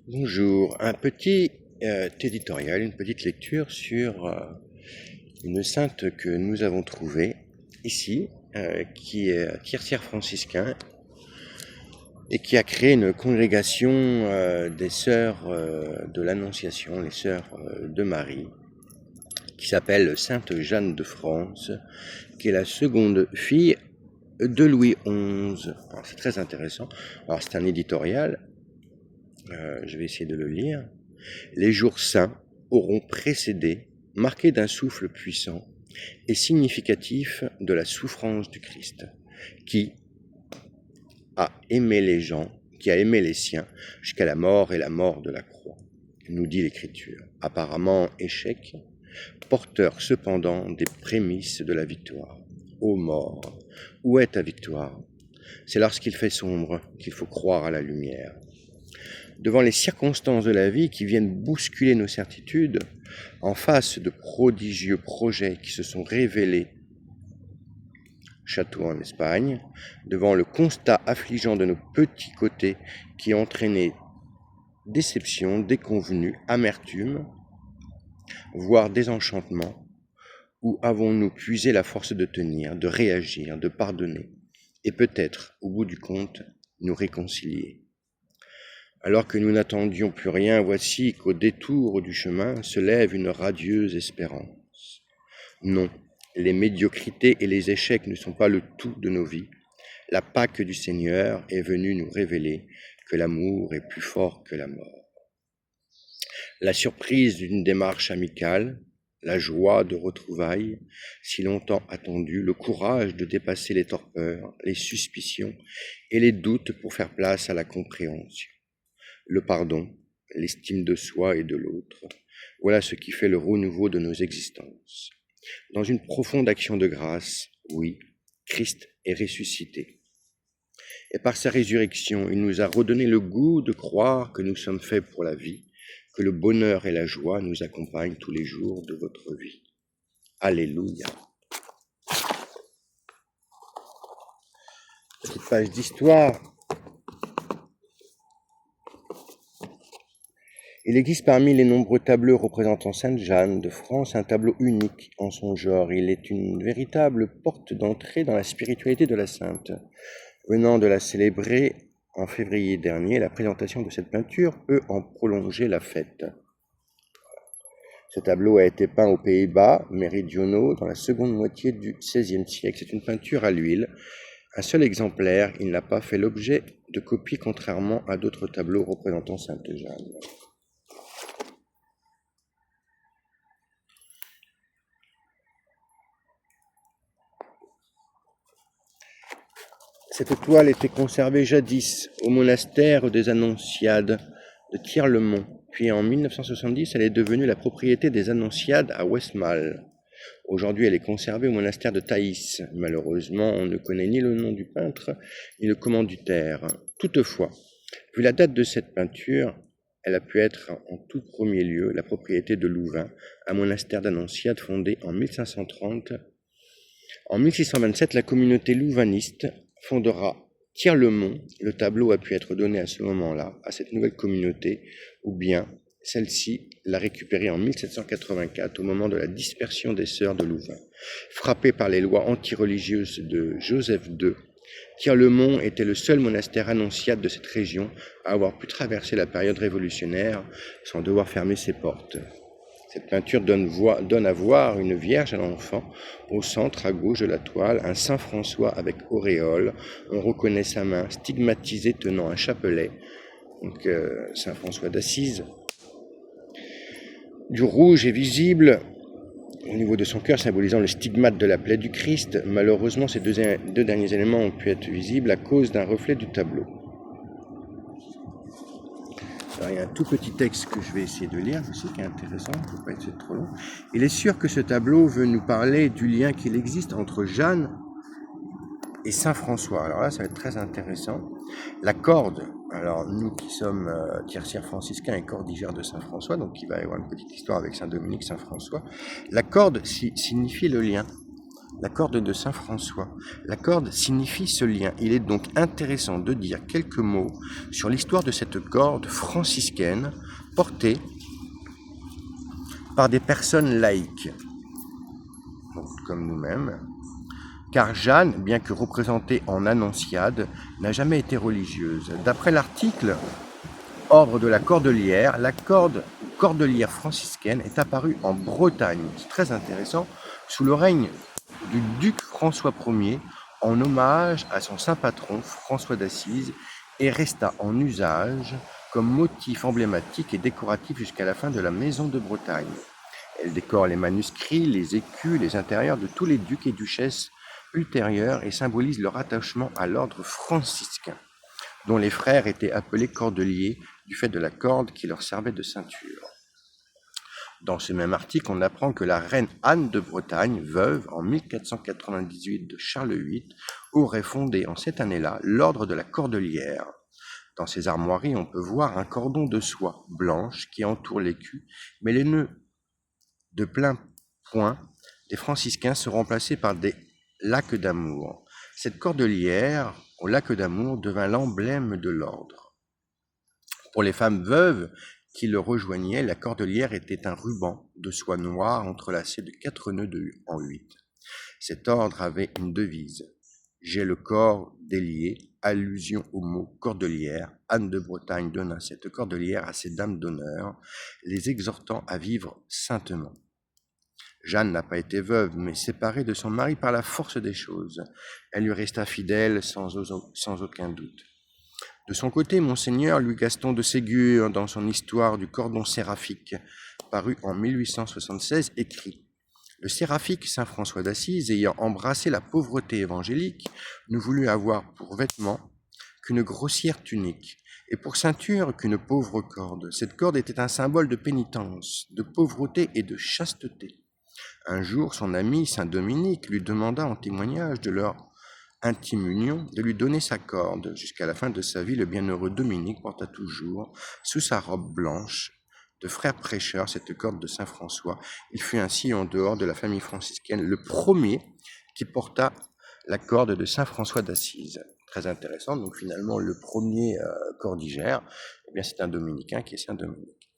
Bonjour, un petit éditorial, une petite lecture sur une sainte que nous avons trouvée ici, qui est tiercière franciscain et qui a créé une congrégation des sœurs de l'Annonciation, les sœurs de Marie, qui s'appelle Sainte Jeanne de France, qui est la seconde fille de Louis XI. Alors, c'est très intéressant. Alors c'est un éditorial, je vais essayer de le lire. Les jours saints auront précédé, marqués d'un souffle puissant et significatif de la souffrance du Christ, qui a aimé les gens, qui a aimé les siens jusqu'à la mort et la mort de la croix, nous dit l'Écriture. Apparemment échec, porteur cependant des prémices de la victoire. Ô mort, où est ta victoire? C'est lorsqu'il fait sombre qu'il faut croire à la lumière. Devant les circonstances de la vie qui viennent bousculer nos certitudes, en face de prodigieux projets qui se sont révélés, château en Espagne, devant le constat affligeant de nos petits côtés qui entraînaient déception, déconvenue, amertume, voire désenchantement, où avons-nous puisé la force de tenir, de réagir, de pardonner, et peut-être, au bout du compte, nous réconcilier? Alors que nous n'attendions plus rien, voici qu'au détour du chemin se lève une radieuse espérance. Non, les médiocrités et les échecs ne sont pas le tout de nos vies. La Pâque du Seigneur est venue nous révéler que l'amour est plus fort que la mort. La surprise d'une démarche amicale, la joie de retrouvailles, si longtemps attendue, le courage de dépasser les torpeurs, les suspicions et les doutes pour faire place à la compréhension. Le pardon, l'estime de soi et de l'autre, voilà ce qui fait le renouveau de nos existences. Dans une profonde action de grâce, oui, Christ est ressuscité. Et par sa résurrection, il nous a redonné le goût de croire que nous sommes faits pour la vie, que le bonheur et la joie nous accompagnent tous les jours de votre vie. Alléluia. Petite page d'histoire. Il existe parmi les nombreux tableaux représentant Sainte Jeanne de France un tableau unique en son genre. Il est une véritable porte d'entrée dans la spiritualité de la sainte. Venant de la célébrer en février dernier, la présentation de cette peinture peut en prolonger la fête. Ce tableau a été peint aux Pays-Bas méridionaux dans la seconde moitié du XVIe siècle. C'est une peinture à l'huile. Un seul exemplaire, il n'a pas fait l'objet de copies contrairement à d'autres tableaux représentant Sainte Jeanne. Cette toile était conservée jadis au monastère des Annonciades de Tirlemont, puis en 1970, elle est devenue la propriété des Annonciades à Westmalle. Aujourd'hui, elle est conservée au monastère de Thaïs. Malheureusement, on ne connaît ni le nom du peintre, ni le commanditaire. Toutefois, vu la date de cette peinture, elle a pu être en tout premier lieu la propriété de Louvain, un monastère d'Annonciades fondé en 1530. En 1627, la communauté louvaniste fondera Tirlemont. Le tableau a pu être donné à ce moment-là à cette nouvelle communauté, ou bien celle-ci l'a récupéré en 1784 au moment de la dispersion des sœurs de Louvain. Frappé par les lois antireligieuses de Joseph II, Tirlemont était le seul monastère annonciade de cette région à avoir pu traverser la période révolutionnaire sans devoir fermer ses portes. Cette peinture donne à voir une Vierge à l'enfant au centre, à gauche de la toile, un Saint François avec auréole. On reconnaît sa main stigmatisée tenant un chapelet, donc Saint François d'Assise. Du rouge est visible au niveau de son cœur, symbolisant le stigmate de la plaie du Christ. Malheureusement, ces deux derniers éléments ont pu être visibles à cause d'un reflet du tableau. Alors, il y a un tout petit texte que je vais essayer de lire aussi, qui est intéressant, il ne faut pas être trop long. Il est sûr que ce tableau veut nous parler du lien qu'il existe entre Jeanne et Saint François. Alors là, ça va être très intéressant. La corde, alors nous qui sommes tiercières franciscains et cordigères de Saint François, donc il va y avoir une petite histoire avec Saint Dominique, Saint François. La corde signifie le lien. la corde de saint François. La corde signifie ce lien. Il est donc intéressant de dire quelques mots sur l'histoire de cette corde franciscaine portée par des personnes laïques, donc comme nous-mêmes, car Jeanne, bien que représentée en annonciade, n'a jamais été religieuse. D'après l'article Ordre de la Cordelière, la cordelière franciscaine est apparue en Bretagne, c'est très intéressant, sous le règne du duc François Ier, en hommage à son saint patron François d'Assise, et resta en usage comme motif emblématique et décoratif jusqu'à la fin de la Maison de Bretagne. Elle décore les manuscrits, les écus, les intérieurs de tous les ducs et duchesses ultérieurs et symbolise leur attachement à l'ordre franciscain, dont les frères étaient appelés cordeliers du fait de la corde qui leur servait de ceinture. Dans ce même article, on apprend que la reine Anne de Bretagne, veuve en 1498 de Charles VIII, aurait fondé en cette année-là l'ordre de la Cordelière. Dans ses armoiries, on peut voir un cordon de soie blanche qui entoure l'écu, mais les nœuds de plein point des franciscains sont remplacés par des lacs d'amour. Cette cordelière au lac d'amour devint l'emblème de l'ordre. Pour les femmes veuves qui le rejoignaient, la cordelière était un ruban de soie noire entrelacé de 4 nœuds en 8. Cet ordre avait une devise « J'ai le corps délié », allusion au mot cordelière. Anne de Bretagne donna cette cordelière à ses dames d'honneur, les exhortant à vivre saintement. Jeanne n'a pas été veuve, mais séparée de son mari par la force des choses. Elle lui resta fidèle sans aucun doute. De son côté, Monseigneur Louis-Gaston de Ségur, dans son Histoire du cordon séraphique, paru en 1876, écrit « Le séraphique saint François d'Assise, ayant embrassé la pauvreté évangélique, ne voulut avoir pour vêtement qu'une grossière tunique, et pour ceinture qu'une pauvre corde. Cette corde était un symbole de pénitence, de pauvreté et de chasteté. Un jour, son ami saint Dominique lui demanda en témoignage de leur intime union de lui donner sa corde. Jusqu'à la fin de sa vie, le bienheureux Dominique porta toujours, sous sa robe blanche de frère prêcheur, cette corde de saint François. Il fut ainsi, en dehors de la famille franciscaine, le premier qui porta la corde de saint François d'Assise. Très intéressant. Donc finalement, le premier cordigère, eh bien, c'est un dominicain qui est saint Dominique.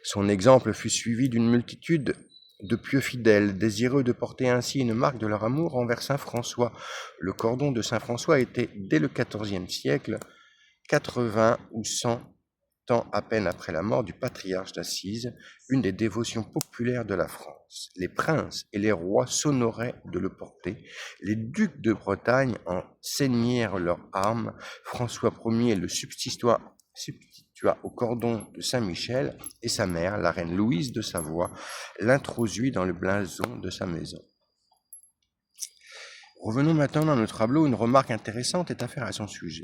Son exemple fut suivi d'une multitude de pieux fidèles, désireux de porter ainsi une marque de leur amour envers saint François. Le cordon de saint François était, dès le XIVe siècle, 80 ou 100 ans à peine après la mort du patriarche d'Assise, une des dévotions populaires de la France. Les princes et les rois s'honoraient de le porter. Les ducs de Bretagne en ceignèrent leurs armes. François Ier le substitua au cordon de Saint-Michel, et sa mère, la reine Louise de Savoie, l'introduit dans le blason de sa maison. Revenons maintenant dans notre tableau. Une remarque intéressante est à faire à son sujet.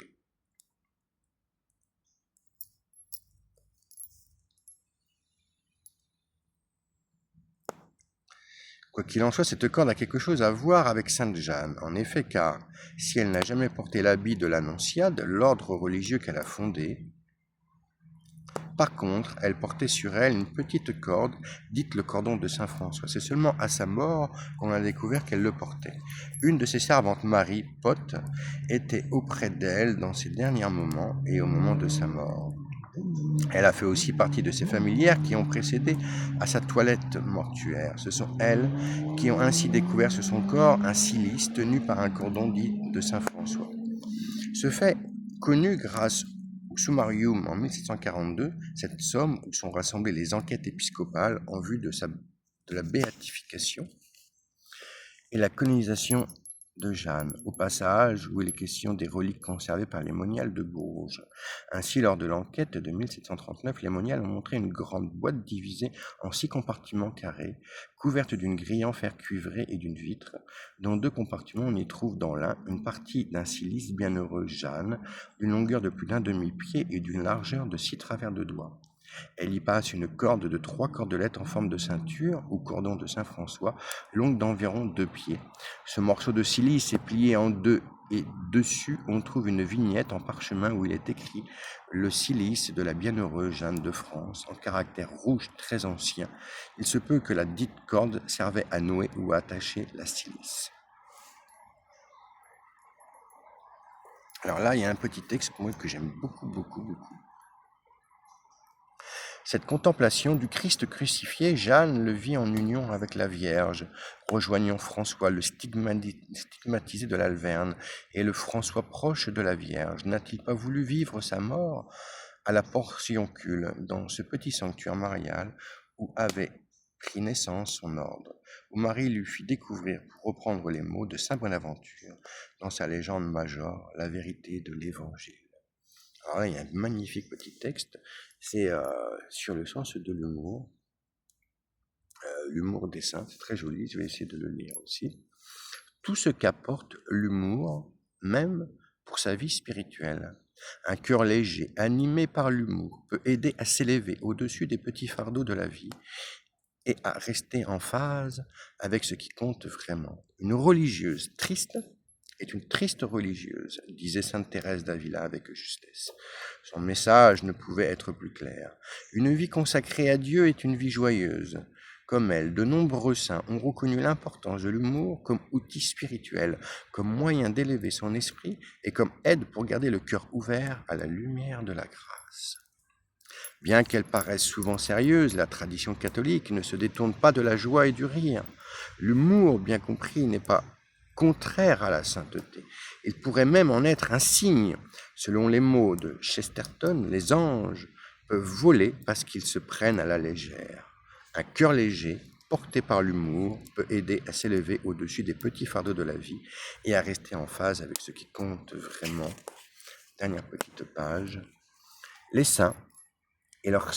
Quoi qu'il en soit, cette corde a quelque chose à voir avec Sainte Jeanne. En effet, car si elle n'a jamais porté l'habit de l'Annonciade, l'ordre religieux qu'elle a fondé, par contre, elle portait sur elle une petite corde, dite le cordon de saint François. C'est seulement à sa mort qu'on a découvert qu'elle le portait. Une de ses servantes, Marie, Pote, était auprès d'elle dans ses derniers moments et au moment de sa mort. Elle a fait aussi partie de ces familières qui ont précédé à sa toilette mortuaire. Ce sont elles qui ont ainsi découvert sur son corps un cilice tenu par un cordon dit de saint François. Ce fait, connu grâce au Summarium en 1742, cette somme où sont rassemblées les enquêtes épiscopales en vue de la béatification et la canonisation de Jeanne, au passage où il est question des reliques conservées par les moniales de Bourges. Ainsi, lors de l'enquête de 1739, les moniales ont montré une grande boîte divisée en 6 compartiments carrés, couverte d'une grille en fer cuivré et d'une vitre. Dans 2 compartiments, on y trouve dans l'un une partie d'un cilice bienheureux Jeanne, d'une longueur de plus d'un demi-pied et d'une largeur de 6 travers de doigts. Elle y passe une corde de 3 cordelettes en forme de ceinture, ou cordon de saint François, longue d'environ 2 pieds. Ce morceau de cilice est plié en 2 et dessus on trouve une vignette en parchemin où il est écrit « Le cilice de la bienheureuse Jeanne de France » en caractère rouge très ancien. Il se peut que la dite corde servait à nouer ou à attacher la cilice. Alors là, il y a un petit texte moi, que j'aime beaucoup, beaucoup, beaucoup. Cette contemplation du Christ crucifié, Jeanne le vit en union avec la Vierge, rejoignant François, le stigmatisé de l'Alverne, et le François proche de la Vierge. N'a-t-il pas voulu vivre sa mort à la Portioncule, dans ce petit sanctuaire marial où avait pris naissance son ordre, où Marie lui fit découvrir, pour reprendre les mots de saint Bonaventure, dans sa légende majeure, la vérité de l'Évangile. Alors là, il y a un magnifique petit texte, c'est sur le sens de l'humour, l'humour des saints, c'est très joli, je vais essayer de le lire aussi. Tout ce qu'apporte l'humour, même pour sa vie spirituelle. Un cœur léger, animé par l'humour, peut aider à s'élever au-dessus des petits fardeaux de la vie et à rester en phase avec ce qui compte vraiment. Une religieuse triste est une triste religieuse, disait sainte Thérèse d'Avila avec justesse. Son message ne pouvait être plus clair. Une vie consacrée à Dieu est une vie joyeuse. Comme elle, de nombreux saints ont reconnu l'importance de l'humour comme outil spirituel, comme moyen d'élever son esprit et comme aide pour garder le cœur ouvert à la lumière de la grâce. Bien qu'elle paraisse souvent sérieuse, la tradition catholique ne se détourne pas de la joie et du rire. L'humour, bien compris, n'est pas contraire à la sainteté. Il pourrait même en être un signe. Selon les mots de Chesterton, les anges peuvent voler parce qu'ils se prennent à la légère. Un cœur léger, porté par l'humour, peut aider à s'élever au-dessus des petits fardeaux de la vie et à rester en phase avec ce qui compte vraiment. Dernière petite page. Les saints et leur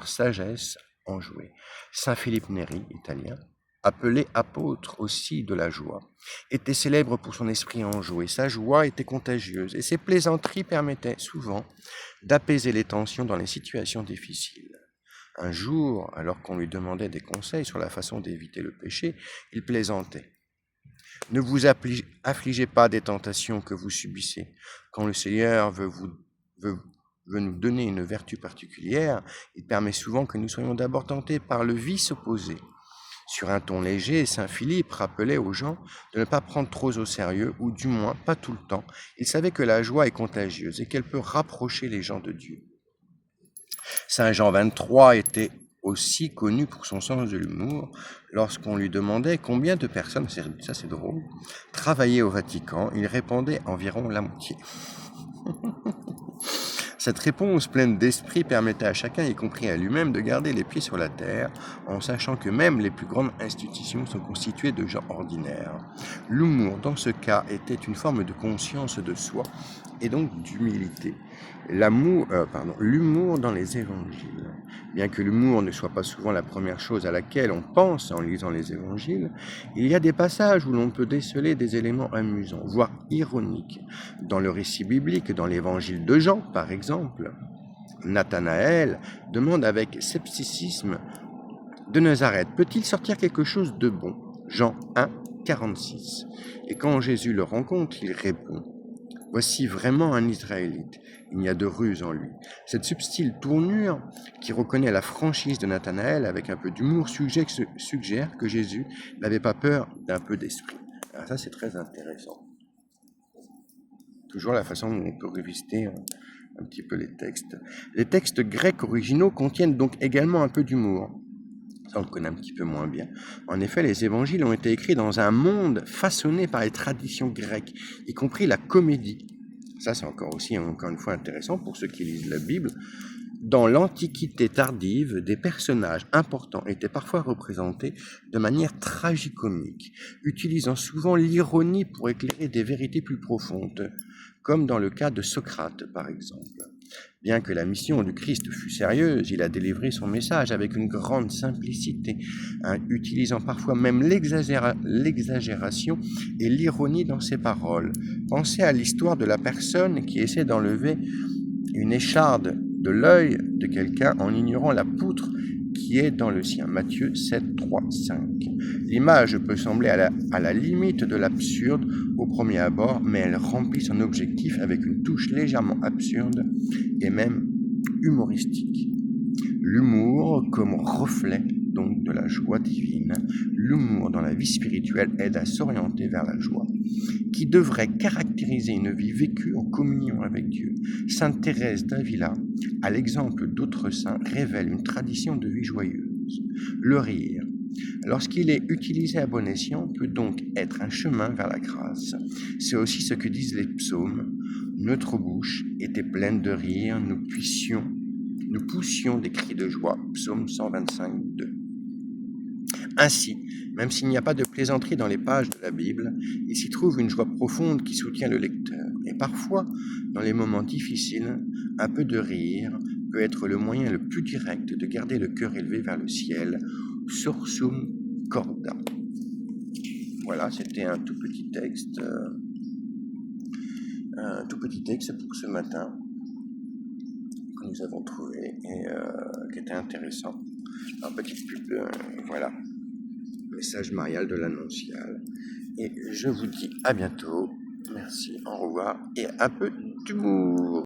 sagesse enjouée. Saint Philippe Néri, italien, appelé apôtre aussi de la joie, était célèbre pour son esprit enjoué. Sa joie était contagieuse et ses plaisanteries permettaient souvent d'apaiser les tensions dans les situations difficiles. Un jour, alors qu'on lui demandait des conseils sur la façon d'éviter le péché, il plaisantait. Ne vous affligez pas des tentations que vous subissez. Quand le Seigneur veut nous donner une vertu particulière, il permet souvent que nous soyons d'abord tentés par le vice opposé. Sur un ton léger, saint Philippe rappelait aux gens de ne pas prendre trop au sérieux, ou du moins pas tout le temps. Il savait que la joie est contagieuse et qu'elle peut rapprocher les gens de Dieu. Saint Jean XXIII était aussi connu pour son sens de l'humour. Lorsqu'on lui demandait combien de personnes, ça c'est drôle, travaillaient au Vatican, il répondait environ la moitié. Cette réponse pleine d'esprit permettait à chacun, y compris à lui-même, de garder les pieds sur la terre, en sachant que même les plus grandes institutions sont constituées de gens ordinaires. L'humour, dans ce cas, était une forme de conscience de soi et donc d'humilité. L'humour dans les évangiles. Bien que l'humour ne soit pas souvent la première chose à laquelle on pense en lisant les évangiles, il y a des passages où l'on peut déceler des éléments amusants, voire ironiques. Dans le récit biblique, dans l'évangile de Jean, par exemple, Nathanaël demande avec scepticisme de Nazareth, peut-il sortir quelque chose de bon? Jean 1, 46. Et quand Jésus le rencontre, il répond: voici vraiment un Israélite, il n'y a de ruse en lui. Cette subtile tournure, qui reconnaît la franchise de Nathanaël avec un peu d'humour, suggère que Jésus n'avait pas peur d'un peu d'esprit. Alors ça, c'est très intéressant. Toujours la façon dont on peut revisiter un petit peu les textes. Les textes grecs originaux contiennent donc également un peu d'humour. Ça, on le connaît un petit peu moins bien. En effet, les évangiles ont été écrits dans un monde façonné par les traditions grecques, y compris la comédie. Ça, c'est encore une fois intéressant pour ceux qui lisent la Bible. Dans l'Antiquité tardive, des personnages importants étaient parfois représentés de manière tragicomique, utilisant souvent l'ironie pour éclairer des vérités plus profondes, comme dans le cas de Socrate, par exemple. Bien que la mission du Christ fût sérieuse, il a délivré son message avec une grande simplicité, utilisant parfois même l'exagération et l'ironie dans ses paroles. Pensez à l'histoire de la personne qui essaie d'enlever une écharde de l'œil de quelqu'un en ignorant la poutre qui est dans le sien. Matthieu 7, 3, 5. L'image peut sembler à la limite de l'absurde au premier abord, mais elle remplit son objectif avec une touche légèrement absurde et même humoristique. L'humour comme reflet donc de la joie divine. L'humour dans la vie spirituelle aide à s'orienter vers la joie, qui devrait caractériser une vie vécue en communion avec Dieu. Sainte Thérèse d'Avila, à l'exemple d'autres saints, révèle une tradition de vie joyeuse. Le rire, lorsqu'il est utilisé à bon escient, peut donc être un chemin vers la grâce. C'est aussi ce que disent les psaumes. Notre bouche était pleine de rire, nous poussions des cris de joie. Psaume 125, 2. Ainsi, même s'il n'y a pas de plaisanterie dans les pages de la Bible, il s'y trouve une joie profonde qui soutient le lecteur. Et parfois, dans les moments difficiles, un peu de rire peut être le moyen le plus direct de garder le cœur élevé vers le ciel. Sursum corda. Voilà, c'était un tout petit texte pour ce matin que nous avons trouvé et qui était intéressant. Un petit pub, voilà, message marial de l'Annonciale. Et je vous dis à bientôt. Merci, au revoir et un peu d'humour.